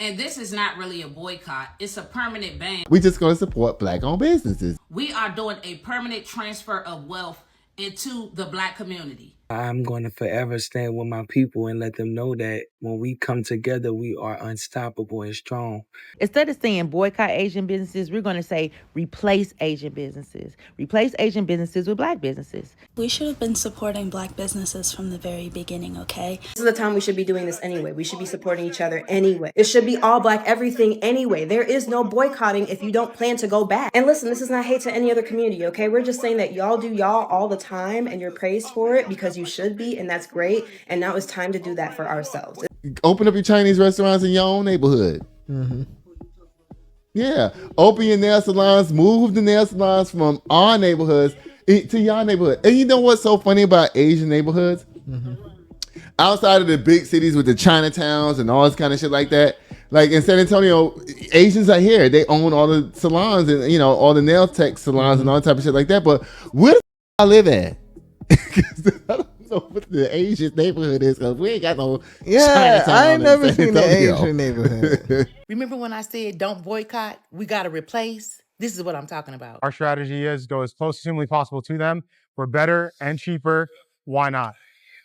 And this is not really a boycott. It's a permanent ban. We're just going to support Black-owned businesses. We are doing a permanent transfer of wealth into the Black community. I'm going to forever stand with my people and let them know that when we come together, we are unstoppable and strong. Instead of saying boycott Asian businesses, we're going to say replace Asian businesses. Replace Asian businesses with Black businesses. We should have been supporting Black businesses from the very beginning, okay? This is the time we should be doing this anyway. We should be supporting each other anyway. It should be all Black everything anyway. There is no boycotting if you don't plan to go back. And listen, this is not hate to any other community, okay? We're just saying that y'all do y'all all the time and you're praised for it because you should be, and that's great. And now it's time to do that for ourselves. Open up your Chinese restaurants in your own neighborhood. Mm-hmm. Yeah. Open your nail salons. Move the nail salons from our neighborhoods to your neighborhood. And you know what's so funny about Asian neighborhoods? Mm-hmm. Outside of the big cities with the Chinatowns and all this kind of shit like that, like in San Antonio, Asians are here. They own all the salons and, you know, all the nail tech salons and all that type of shit like that. But where the I live at? I don't know what the Asian neighborhood is because we ain't got no Chinatown. I ain't never seen the Antonio. Asian neighborhood. Remember when I said don't boycott? We got to replace? This is what I'm talking about. Our strategy is go as close as humanly possible to them. We're better and cheaper. Why not?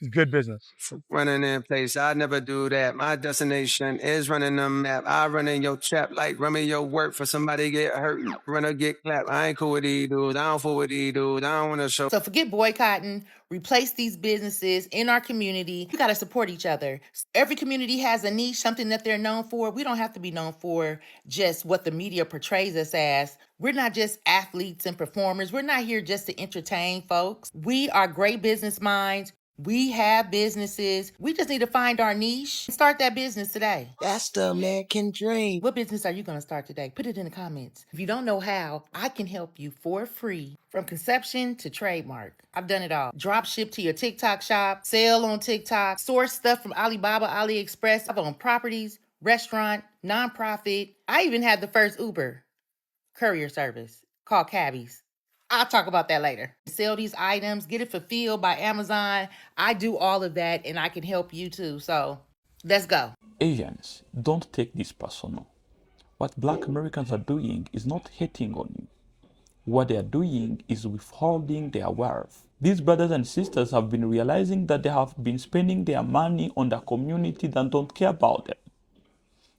It's good business. Running in place, I never do that. My destination is running the map. I run in your trap like running your work for somebody get hurt, runner get clapped. I ain't cool with these dudes. I don't fool with these dudes. I don't want to show. So forget boycotting, replace these businesses in our community. You got to support each other. Every community has a niche, something that they're known for. We don't have to be known for just what the media portrays us as. We're not just athletes and performers. We're not here just to entertain folks. We are great business minds. We have businesses. We just need to find our niche and start that business today. That's the American dream. What business are you going to start today? Put it in the comments. If you don't know how, I can help you for free from conception to trademark. I've done it all. Drop ship to your TikTok shop, sell on TikTok, source stuff from Alibaba, AliExpress. I've owned properties, restaurant, nonprofit. I even had the first Uber courier service called Cabbies. I'll talk about that later. Sell these items, get it fulfilled by Amazon. I do all of that and I can help you too. So let's go. Asians, don't take this personal. What Black Americans are doing is not hating on you. What they are doing is withholding their wealth. These brothers and sisters have been realizing that they have been spending their money on the community that don't care about them.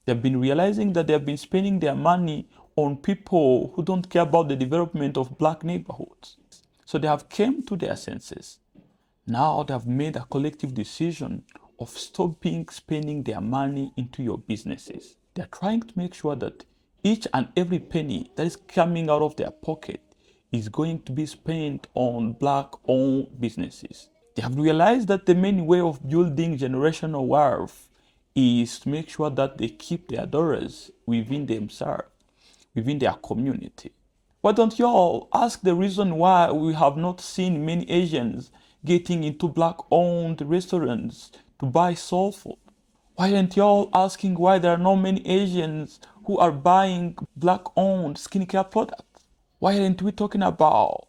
They've been realizing that they have been spending their money on people who don't care about the development of Black neighborhoods. So they have come to their senses. Now they have made a collective decision of stopping spending their money into your businesses. They're trying to make sure that each and every penny that is coming out of their pocket is going to be spent on Black-owned businesses. They have realized that the main way of building generational wealth is to make sure that they keep their dollars within themselves, within their community. Why don't y'all ask the reason why we have not seen many Asians getting into Black-owned restaurants to buy soul food? Why aren't y'all asking why there are not many Asians who are buying Black-owned skincare products? Why aren't we talking about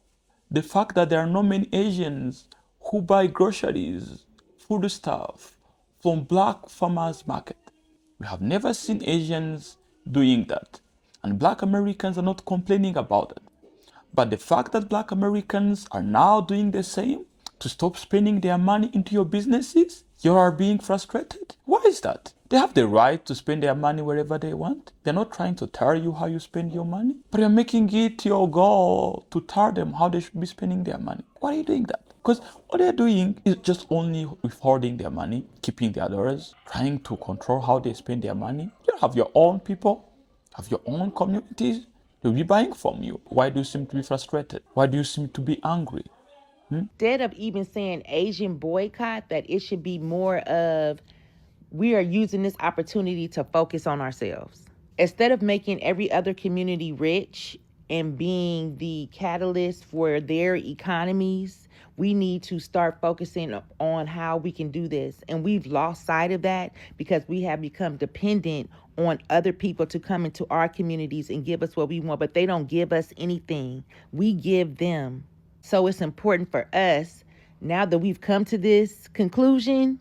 the fact that there are not many Asians who buy groceries, food stuff from Black farmers market? We have never seen Asians doing that. And Black Americans are not complaining about it. But the fact that Black Americans are now doing the same to stop spending their money into your businesses, you are being frustrated. Why is that? They have the right to spend their money wherever they want. They're not trying to tell you how you spend your money, but you're making it your goal to tell them how they should be spending their money. Why are you doing that? Because what they're doing is just only withholding their money, keeping their dollars, trying to control how they spend their money. You have your own people, have your own communities. They'll be buying from you. Why do you seem to be frustrated? Why do you seem to be angry? Instead of even saying Asian boycott, that it should be more of we are using this opportunity to focus on ourselves. Instead of making every other community rich and being the catalyst for their economies, we need to start focusing on how we can do this. And we've lost sight of that because we have become dependent on other people to come into our communities and give us what we want, but they don't give us anything. We give them. So it's important for us, now that we've come to this conclusion,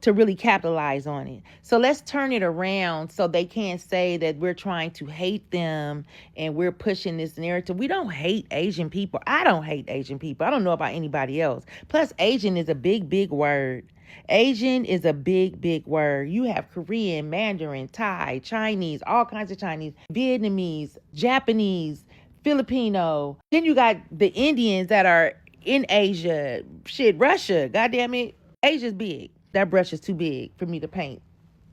to really capitalize on it. So let's turn it around so they can't say that we're trying to hate them and we're pushing this narrative. We don't hate Asian people. I don't hate Asian people. I don't know about anybody else. Plus, Asian is a big, big word. Asian is a big, big word. You have Korean, Mandarin, Thai, Chinese, all kinds of Chinese, Vietnamese, Japanese, Filipino. Then you got the Indians that are in Asia. Shit, Russia. Goddamn it. Asia's big. That brush is too big for me to paint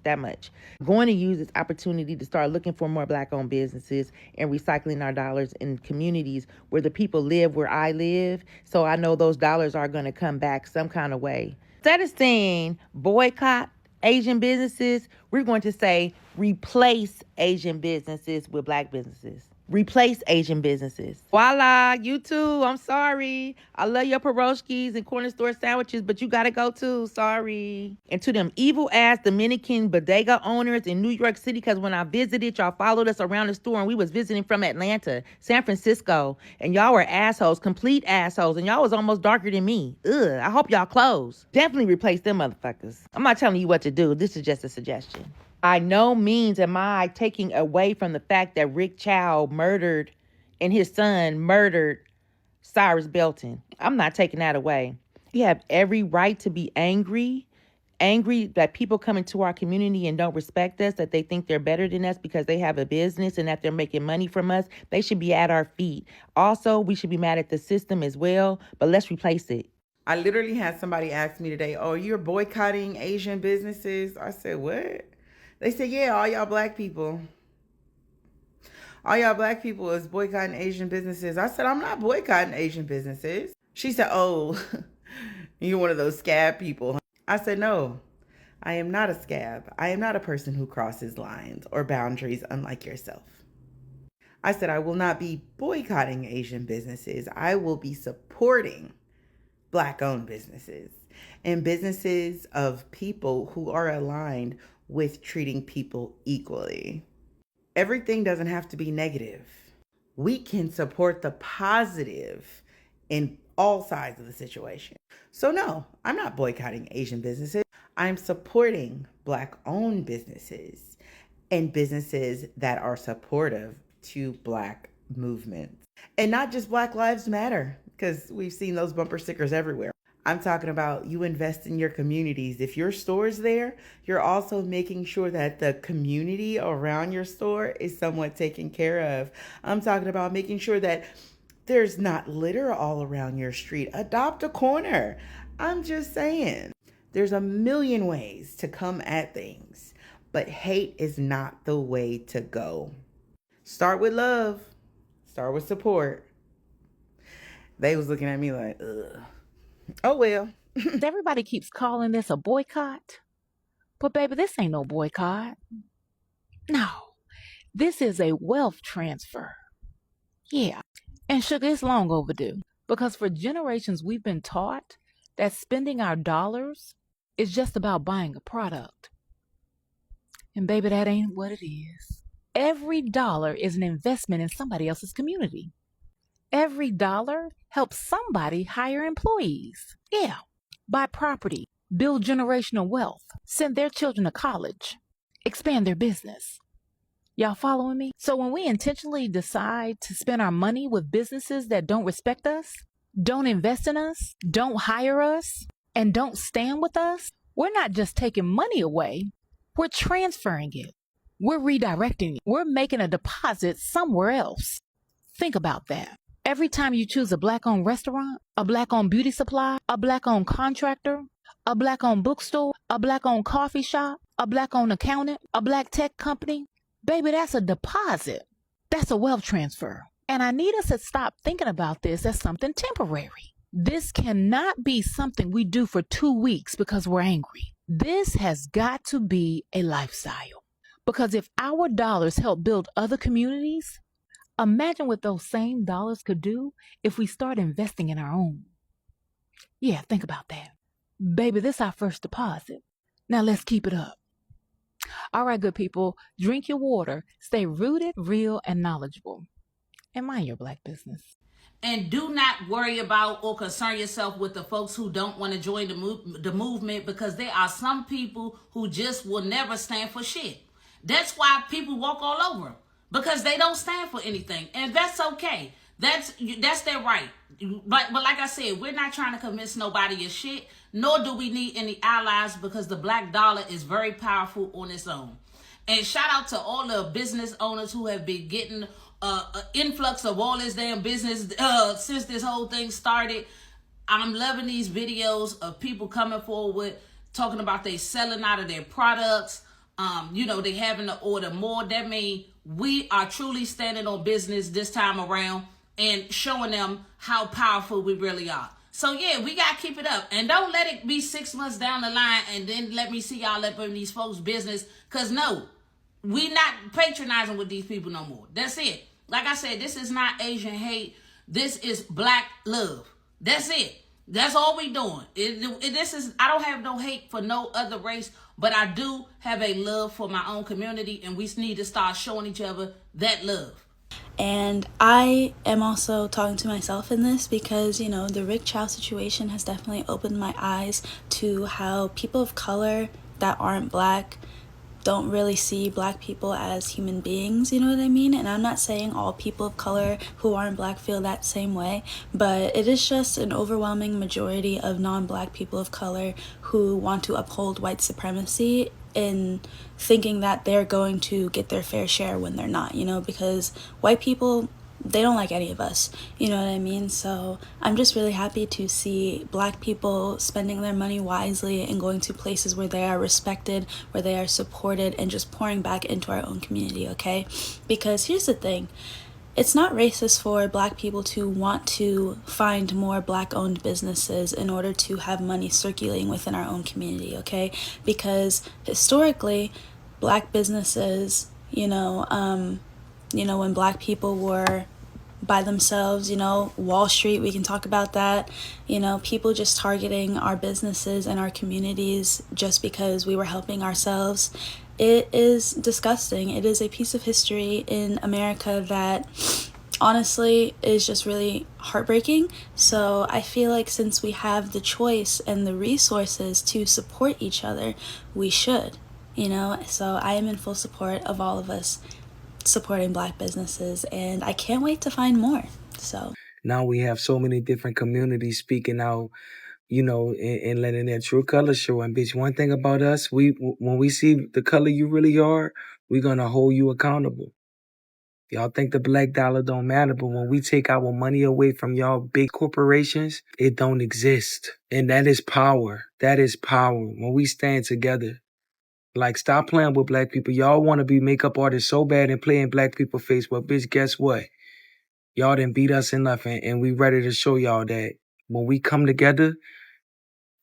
that much. I'm going to use this opportunity to start looking for more Black-owned businesses and recycling our dollars in communities where the people live where I live. So I know those dollars are going to come back some kind of way. Instead of saying boycott Asian businesses, we're going to say replace Asian businesses with Black businesses. Replace Asian businesses. Voila, you too. I'm sorry. I love your pierogies and corner store sandwiches, but you gotta go too. Sorry. And to them evil ass Dominican bodega owners in New York City, because when I visited, y'all followed us around the store and we was visiting from Atlanta, San Francisco, and y'all were assholes, complete assholes, and y'all was almost darker than me. Ugh, I hope y'all close. Definitely replace them motherfuckers. I'm not telling you what to do. This is just a suggestion. By no means am I taking away from the fact that Rick Chow murdered and his son murdered Cyrus Belton. I'm not taking that away. You have every right to be angry that people come into our community and don't respect us, that they think they're better than us because they have a business and that they're making money from us. They should be at our feet. Also, we should be mad at the system as well, but let's replace it. I literally had somebody ask me today, oh, you're boycotting Asian businesses? I said, what? They said, yeah, all y'all Black people. All y'all Black people is boycotting Asian businesses. I said, I'm not boycotting Asian businesses. She said, oh, you're one of those scab people. I said, no, I am not a scab. I am not a person who crosses lines or boundaries unlike yourself. I said, I will not be boycotting Asian businesses. I will be supporting Black-owned businesses and businesses of people who are aligned with treating people equally. Everything doesn't have to be negative. We can support the positive in all sides of the situation. So no, I'm not boycotting Asian businesses. I'm supporting Black-owned businesses and businesses that are supportive to Black movements. And not just Black Lives Matter, because we've seen those bumper stickers everywhere. I'm talking about you invest in your communities. If your store's there, you're also making sure that the community around your store is somewhat taken care of. I'm talking about making sure that there's not litter all around your street. Adopt a corner. I'm just saying, there's a million ways to come at things, but hate is not the way to go. Start with love. Start with support. They was looking at me like, ugh. Oh, well. Everybody keeps calling this a boycott. But baby, this ain't no boycott. No, this is a wealth transfer. Yeah, and sugar, it's long overdue. Because for generations, we've been taught that spending our dollars is just about buying a product. And baby, that ain't what it is. Every dollar is an investment in somebody else's community. Every dollar helps somebody hire employees. Yeah, buy property, build generational wealth, send their children to college, expand their business. Y'all following me? So when we intentionally decide to spend our money with businesses that don't respect us, don't invest in us, don't hire us, and don't stand with us, we're not just taking money away, we're transferring it. We're redirecting it. We're making a deposit somewhere else. Think about that. Every time you choose a Black-owned restaurant, a Black-owned beauty supply, a Black-owned contractor, a Black-owned bookstore, a Black-owned coffee shop, a Black-owned accountant, a Black tech company, baby, that's a deposit. That's a wealth transfer. And I need us to stop thinking about this as something temporary. This cannot be something we do for 2 weeks because we're angry. This has got to be a lifestyle. Because if our dollars help build other communities, imagine what those same dollars could do if we start investing in our own. Yeah, think about that. Baby, this is our first deposit. Now let's keep it up. All right, good people, drink your water, stay rooted, real, and knowledgeable. And mind your Black business. And do not worry about or concern yourself with the folks who don't want to join the movement, because there are some people who just will never stand for shit. That's why people walk all over them, because they don't stand for anything. And that's okay. That's their right. But like I said, we're not trying to convince nobody of shit, nor do we need any allies, because the black dollar is very powerful on its own. And shout out to all the business owners who have been getting an influx of all this damn business since this whole thing started. I'm loving these videos of people coming forward talking about they selling out of their products. They having to order more. That means we are truly standing on business this time around and showing them how powerful we really are. So yeah, we gotta keep it up, and don't let it be 6 months down the line and then let me see y'all up in these folks' business. Cause no, we not patronizing with these people no more. That's it. Like I said, this is not Asian hate. This is black love. That's it. That's all we doing. I don't have no hate for no other race, but I do have a love for my own community, and we need to start showing each other that love. And I am also talking to myself in this because, the Rick Chow situation has definitely opened my eyes to how people of color that aren't black don't really see black people as human beings, you know what I mean? And I'm not saying all people of color who aren't black feel that same way, but it is just an overwhelming majority of non-black people of color who want to uphold white supremacy in thinking that they're going to get their fair share when they're not, because white people, they don't like any of us, you know what I mean? So I'm just really happy to see black people spending their money wisely and going to places where they are respected, where they are supported, and just pouring back into our own community, okay? Because here's the thing. It's not racist for black people to want to find more black-owned businesses in order to have money circulating within our own community, okay? Because historically, black businesses, when black people were by themselves, Wall Street, we can talk about that, people just targeting our businesses and our communities just because we were helping ourselves. It is disgusting. It is a piece of history in America that honestly is just really heartbreaking. So I feel like since we have the choice and the resources to support each other, we should, So I am in full support of all of us supporting black businesses, and I can't wait to find more. So now we have so many different communities speaking out, and letting their true colors show. And bitch, one thing about us, when we see the color you really are, we're gonna hold you accountable. Y'all think the black dollar don't matter, but when we take our money away from y'all big corporations, it don't exist. And that is power. That is power. When we stand together. Like, stop playing with black people. Y'all want to be makeup artists so bad and play in black people's face. Well, bitch, guess what? Y'all done beat us enough, and we ready to show y'all that when we come together,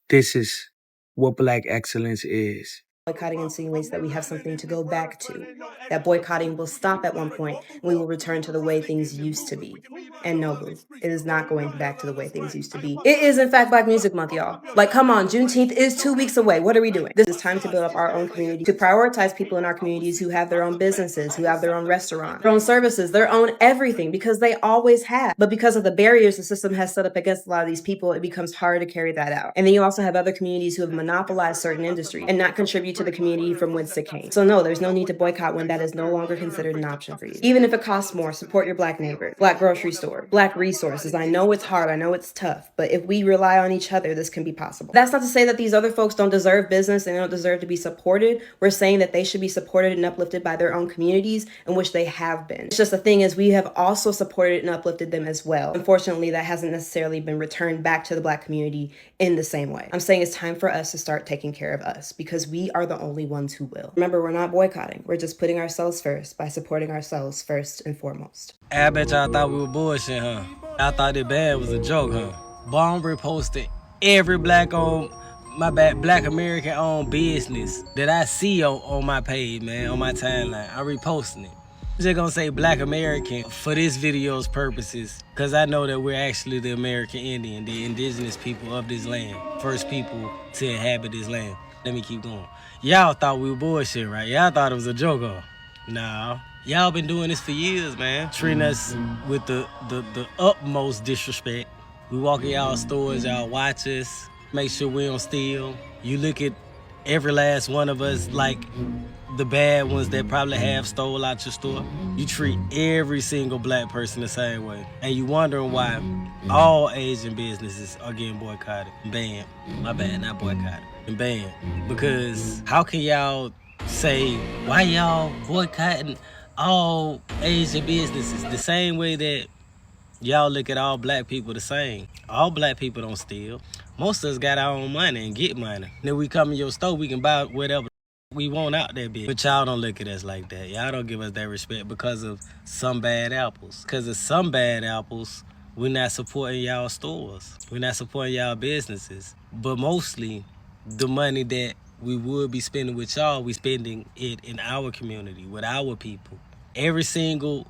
this is what black excellence is. Boycotting insinuates that we have something to go back to, that boycotting will stop at one point and we will return to the way things used to be. And no, boo, it is not going back to the way things used to be. It is, in fact, Black Music Month, y'all. Like, come on, Juneteenth is 2 weeks away. What are we doing? This is time to build up our own community, to prioritize people in our communities who have their own businesses, who have their own restaurants, their own services, their own everything, because they always have. But because of the barriers the system has set up against a lot of these people, it becomes hard to carry that out. And then you also have other communities who have monopolized certain industries and not contribute to the community from whence it came. So no, there's no need to boycott when that is no longer considered an option for you. Even if it costs more, support your black neighbor, black grocery store, black resources. I know it's hard, I know it's tough, but if we rely on each other, this can be possible. That's not to say that these other folks don't deserve business and they don't deserve to be supported. We're saying that they should be supported and uplifted by their own communities, in which they have been. It's just the thing is, we have also supported and uplifted them as well. Unfortunately, that hasn't necessarily been returned back to the black community in the same way. I'm saying it's time for us to start taking care of us, because we are the only ones who will. Remember, we're not boycotting. We're just putting ourselves first by supporting ourselves first and foremost. I bet y'all thought we were bullshit, huh? I thought the band was a joke, huh? But I'm reposting every black American owned business that I see on my page, man, on my timeline. I'm reposting it. I'm just gonna say Black American for this video's purposes, because I know that we're actually the American Indian, the indigenous people of this land, first people to inhabit this land. Let me keep going. Y'all thought we were bullshit, right? Y'all thought it was a joke, huh? Nah, Y'all been doing this for years, man. Treating us with the utmost disrespect. We walk in y'all stores, y'all watch us, make sure we don't steal. You look at every last one of us like the bad ones that probably have stole out your store. You treat every single black person the same way. And you wondering why all Asian businesses are getting boycotted and banned. My bad, not boycotted, and banned. Because how can y'all say, why y'all boycotting all Asian businesses the same way that y'all look at all black people the same? All black people don't steal. Most of us got our own money and get money. Then we come in your store, we can buy whatever we want out there, bitch. But y'all don't look at us like that. Y'all don't give us that respect because of some bad apples. Because of some bad apples, we're not supporting y'all stores. We're not supporting y'all businesses. But mostly, the money that we would be spending with y'all, we spending it in our community, with our people. Every single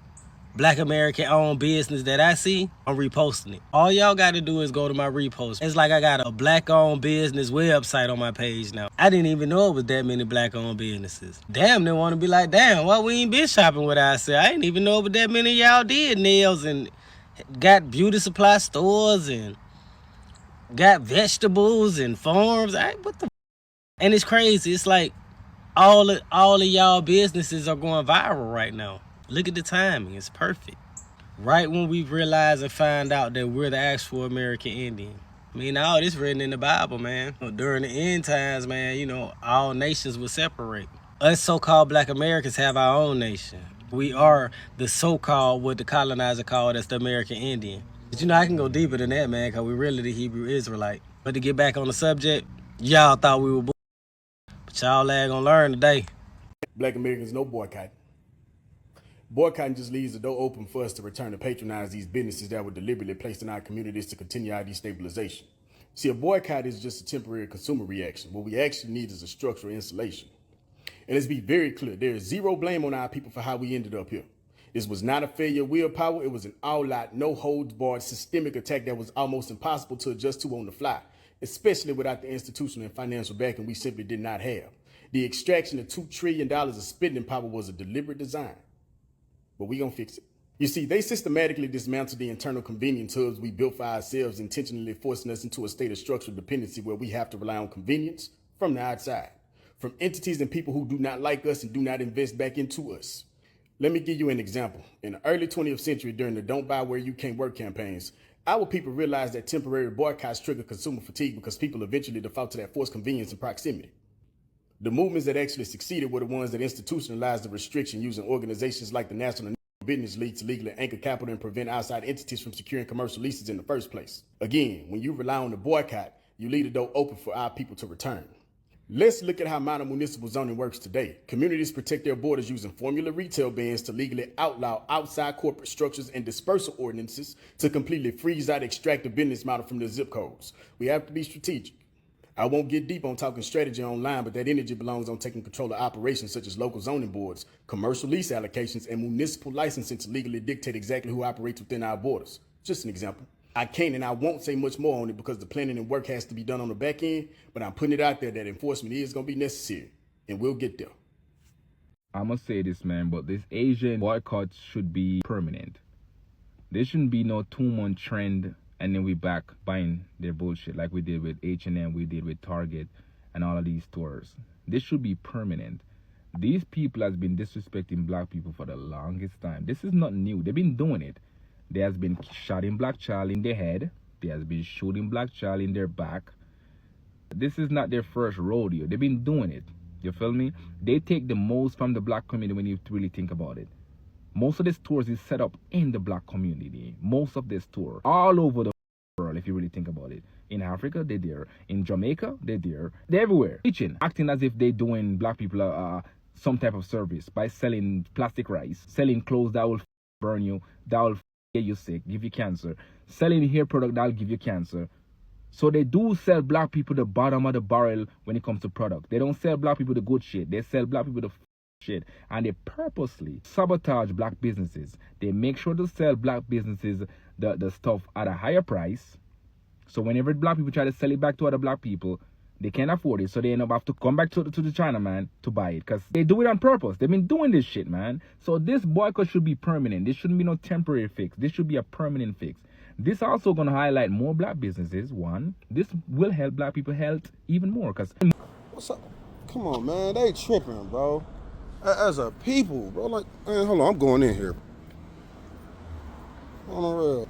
Black American owned business that I see, I'm reposting it. All y'all gotta do is go to my repost. It's like I got a black owned business website on my page now. I didn't even know it was that many black owned businesses. Damn, they wanna be like, damn, why we ain't been shopping with I said? I didn't even know it was that many of y'all did nails and got beauty supply stores and got vegetables and farms. What the? And it's crazy. It's like all of y'all businesses are going viral right now. Look at the timing. It's perfect. Right when we realize and find out that we're the actual American Indian. I mean, all this written in the Bible, man. During the end times, man, you know, all nations will separate. Us so-called Black Americans have our own nation. We are the so-called, what the colonizer called us, the American Indian. But you know, I can go deeper than that, man, because we really the Hebrew Israelite. But to get back on the subject, y'all thought we were but y'all ain't gonna learn today. Black Americans, no boycott. Boycotting just leaves the door open for us to return to patronize these businesses that were deliberately placed in our communities to continue our destabilization. See, a boycott is just a temporary consumer reaction. What we actually need is a structural installation. And let's be very clear, there is zero blame on our people for how we ended up here. This was not a failure of willpower. It was an all-out, no-holds-barred, systemic attack that was almost impossible to adjust to on the fly, especially without the institutional and financial backing we simply did not have. The extraction of $2 trillion of spending power was a deliberate design. But we gonna fix it. You see, they systematically dismantled the internal convenience hubs we built for ourselves, intentionally forcing us into a state of structural dependency where we have to rely on convenience from the outside, from entities and people who do not like us and do not invest back into us. Let me give you an example. In the early 20th century, during the Don't Buy Where You Can't Work campaigns, our people realized that temporary boycotts trigger consumer fatigue because people eventually default to that forced convenience and proximity. The movements that actually succeeded were the ones that institutionalized the restriction using organizations like the National Business League to legally anchor capital and prevent outside entities from securing commercial leases in the first place. Again, when you rely on the boycott, you leave the door open for our people to return. Let's look at how modern municipal zoning works today. Communities protect their borders using formula retail bans to legally outlaw outside corporate structures and dispersal ordinances to completely freeze out extractive business model from their zip codes. We have to be strategic. I won't get deep on talking strategy online, but that energy belongs on taking control of operations such as local zoning boards, commercial lease allocations, and municipal licensing to legally dictate exactly who operates within our borders. Just an example. I can't and I won't say much more on it because the planning and work has to be done on the back end, but I'm putting it out there that enforcement is going to be necessary, and we'll get there. I must say this, man, but this Asian boycott should be permanent. There shouldn't be no 2-month trend and then we back buying their bullshit like we did with H&M, we did with Target and all of these stores. This should be permanent. These people has been disrespecting black people for the longest time. This is not new. They've been doing it. There has been shooting black child in their head. There has been shooting black child in their back. This is not their first rodeo. They've been doing it. You feel me? They take the most from the black community when you really think about it. Most of the stores is set up in the black community. Most of the stores all over the world, if you really think about it. In Africa, they're there. In Jamaica, they're there. They're everywhere. Teaching, acting as if they're doing black people some type of service by selling plastic rice, selling clothes that will burn you, that will get you sick, give you cancer, selling hair product that will give you cancer. So they do sell black people the bottom of the barrel when it comes to product. They don't sell black people the good shit. They sell black people the shit. And they purposely sabotage black businesses. They make sure to sell black businesses the stuff at a higher price. So whenever black people try to sell it back to other black people, They can't afford it, so they end up have to come back to the China man to buy it because they do it on purpose. They've been doing this shit, man. So this boycott should be permanent. This shouldn't be no temporary fix. This should be a permanent fix. This also gonna highlight more black businesses. One, this will help black people health even more because. What's up? Come on, man. They tripping, bro. As a people, bro. Like, man, hold on. I'm going in here. On the real.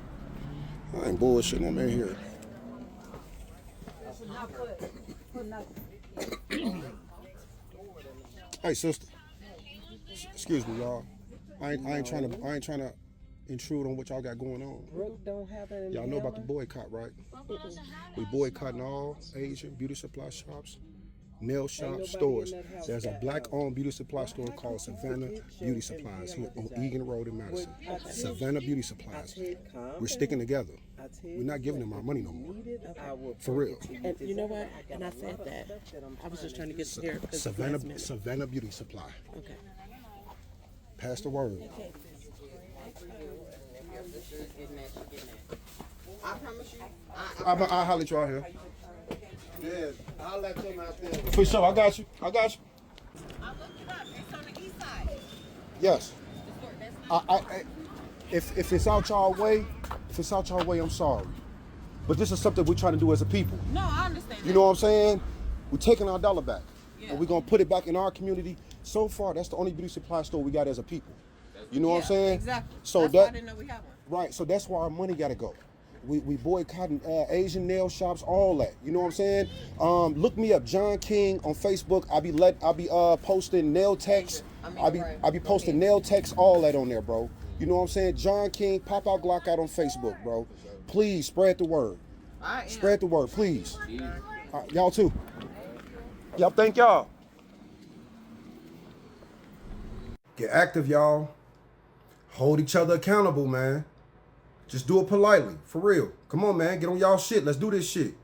I ain't bullshitting. I'm in here. Hey, sister. Excuse me, y'all. I ain't trying to intrude on what y'all got going on. Y'all know about the boycott, right? We boycotting all Asian beauty supply shops, nail shops, stores. There's a black-owned beauty supply store called Savannah Beauty Supplies here on Egan Road in Madison. Savannah Beauty Supplies. We're sticking together. We're not giving them our money no more. For real. And you know what? And I said that. I was just trying to get there. Savannah Beauty Supply. Okay. Pass the word. I promise you. I'll holler at y'all here. Yeah, I'll let them out there. For sure, I got you. I looked it up. It's on the east side. Yes. If it's out y'all way, I'm sorry. But this is something we're trying to do as a people. No, I understand. You know what I'm saying? We're taking our dollar back. Yeah. And we're gonna put it back in our community. So far, that's the only beauty supply store we got as a people. You know what I'm saying? Exactly. So that's why I didn't know we had one. Right. So that's where our money gotta go. We boycotting Asian nail shops, all that. You know what I'm saying? Look me up, John King on Facebook. I'll be posting nail techs. I'll be posting nail techs, all that on there, bro. You know what I'm saying? John King, pop out Glock out on Facebook, bro. Please spread the word. Spread the word, please. Y'all too. Y'all, thank y'all. Get active, y'all. Hold each other accountable, man. Just do it politely, for real. Come on, man, get on y'all shit. Let's do this shit.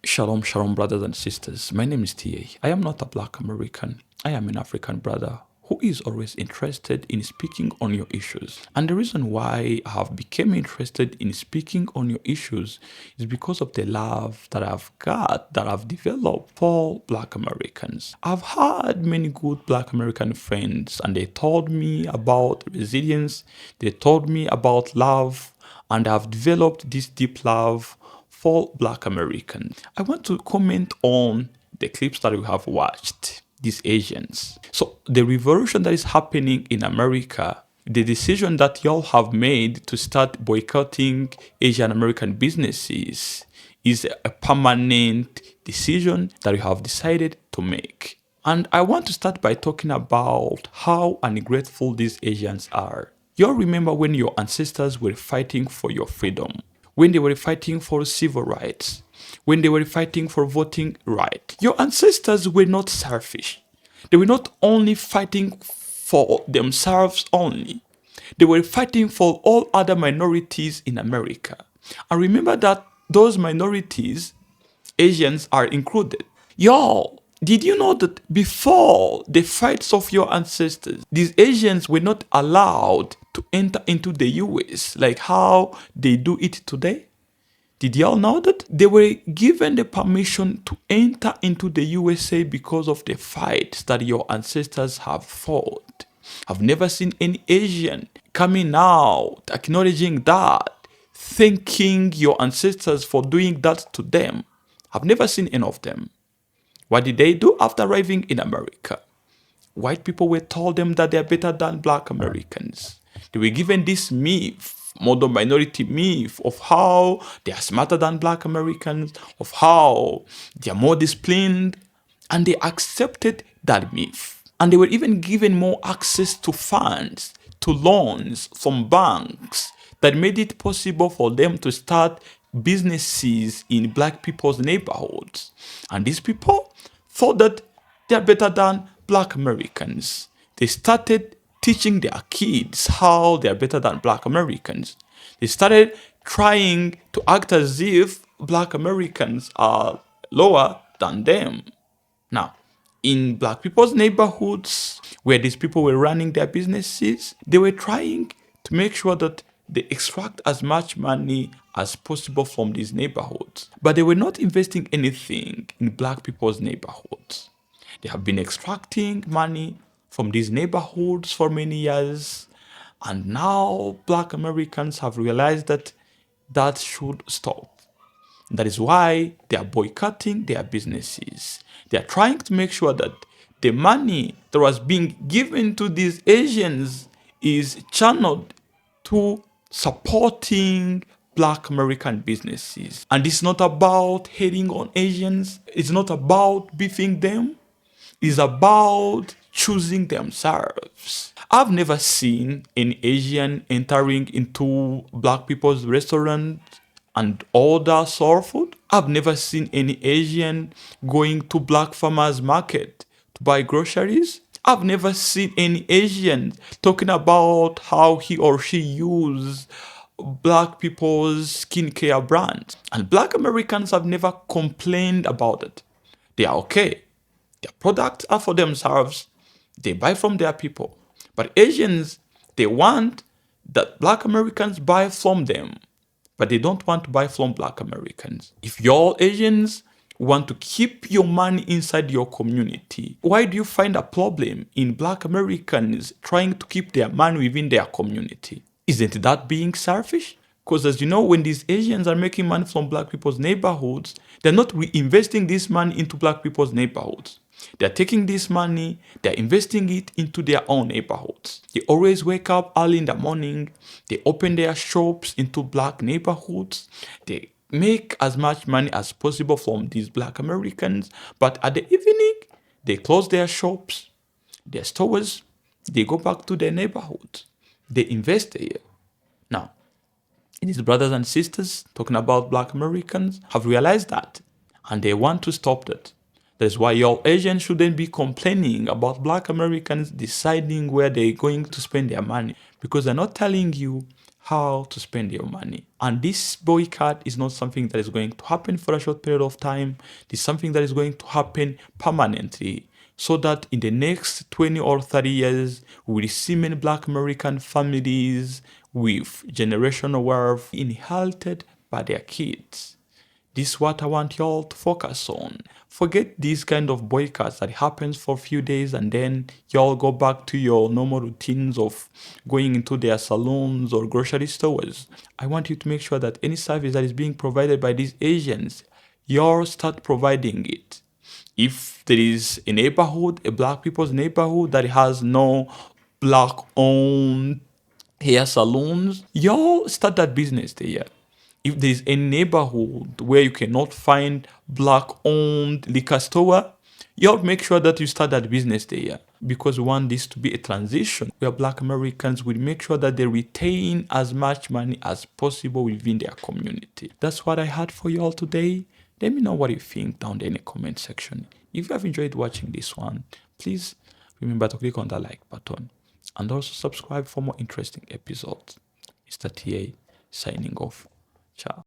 Shalom, shalom, brothers and sisters. My name is TA. I am not a black American. I am an African brother who is always interested in speaking on your issues. And the reason why I have become interested in speaking on your issues is because of the love that I've got, that I've developed for black Americans. I've had many good black American friends, and they told me about resilience, they told me about love, and I've developed this deep love for black Americans. I want to comment on the clips that we have watched, these Asians. So the revolution that is happening in America, the decision that y'all have made to start boycotting Asian American businesses is a permanent decision that you have decided to make. And I want to start by talking about how ungrateful these Asians are. Y'all remember when your ancestors were fighting for your freedom, when they were fighting for civil rights, when they were fighting for voting rights. Your ancestors were not selfish. They were not only fighting for themselves only. They were fighting for all other minorities in America. And remember that those minorities, Asians, are included. Y'all, did you know that before the fights of your ancestors, these Asians were not allowed to enter into the US like how they do it today? Did y'all know that? They were given the permission to enter into the USA because of the fights that your ancestors have fought. I've never seen any Asian coming out acknowledging that, thanking your ancestors for doing that to them. I've never seen any of them. What did they do after arriving in America? White people were told them that they're better than black Americans. They were given this myth, modern minority myth, of how they are smarter than black Americans, of how they are more disciplined, and they accepted that myth. And they were even given more access to funds, to loans from banks that made it possible for them to start businesses in black people's neighborhoods. And these people thought that they are better than black Americans. They started teaching their kids how they are better than black Americans. They started trying to act as if black Americans are lower than them. Now, in black people's neighborhoods where these people were running their businesses, they were trying to make sure that they extract as much money as possible from these neighborhoods. But they were not investing anything in black people's neighborhoods. They have been extracting money from these neighborhoods for many years. And now black Americans have realized that that should stop. That is why they are boycotting their businesses. They are trying to make sure that the money that was being given to these Asians is channeled to supporting black American businesses. And it's not about hating on Asians. It's not about beefing them. It's about choosing themselves. I've never seen an Asian entering into black people's restaurant and order soul food. I've never seen any Asian going to black farmers market to buy groceries. I've never seen any Asian talking about how he or she use black people's skincare brands. And black Americans have never complained about it. They are okay. Their products are for themselves. They buy from their people. But Asians, they want that black Americans buy from them. But they don't want to buy from black Americans. If y'all Asians want to keep your money inside your community, why do you find a problem in black Americans trying to keep their money within their community? Isn't that being selfish? Because as you know, when these Asians are making money from black people's neighborhoods, they're not reinvesting this money into black people's neighborhoods. They're taking this money, they're investing it into their own neighborhoods. They always wake up early in the morning, they open their shops into black neighborhoods, they make as much money as possible from these black Americans, but at the evening, they close their shops, their stores, they go back to their neighborhoods. They invest there. Now, these brothers and sisters talking about black Americans have realized that, and they want to stop that. That's why your Asians shouldn't be complaining about black Americans deciding where they're going to spend their money, because they're not telling you how to spend your money. And this boycott is not something that is going to happen for a short period of time. It's something that is going to happen permanently, so that in the next 20 or 30 years, we will see many black American families with generational wealth inherited by their kids. This is what I want y'all to focus on. Forget these kind of boycotts that happens for a few days and then y'all go back to your normal routines of going into their salons or grocery stores. I want you to make sure that any service that is being provided by these Asians, y'all start providing it. If there is a neighborhood, a black people's neighborhood that has no black-owned hair salons, y'all start that business there. If there's a neighborhood where you cannot find black-owned liquor store, y'all make sure that you start that business there, because we want this to be a transition where black Americans will make sure that they retain as much money as possible within their community. That's what I had for y'all today. Let me know what you think down there in the comment section. If you have enjoyed watching this one, please remember to click on the like button and also subscribe for more interesting episodes. Mr. TA signing off. Ciao.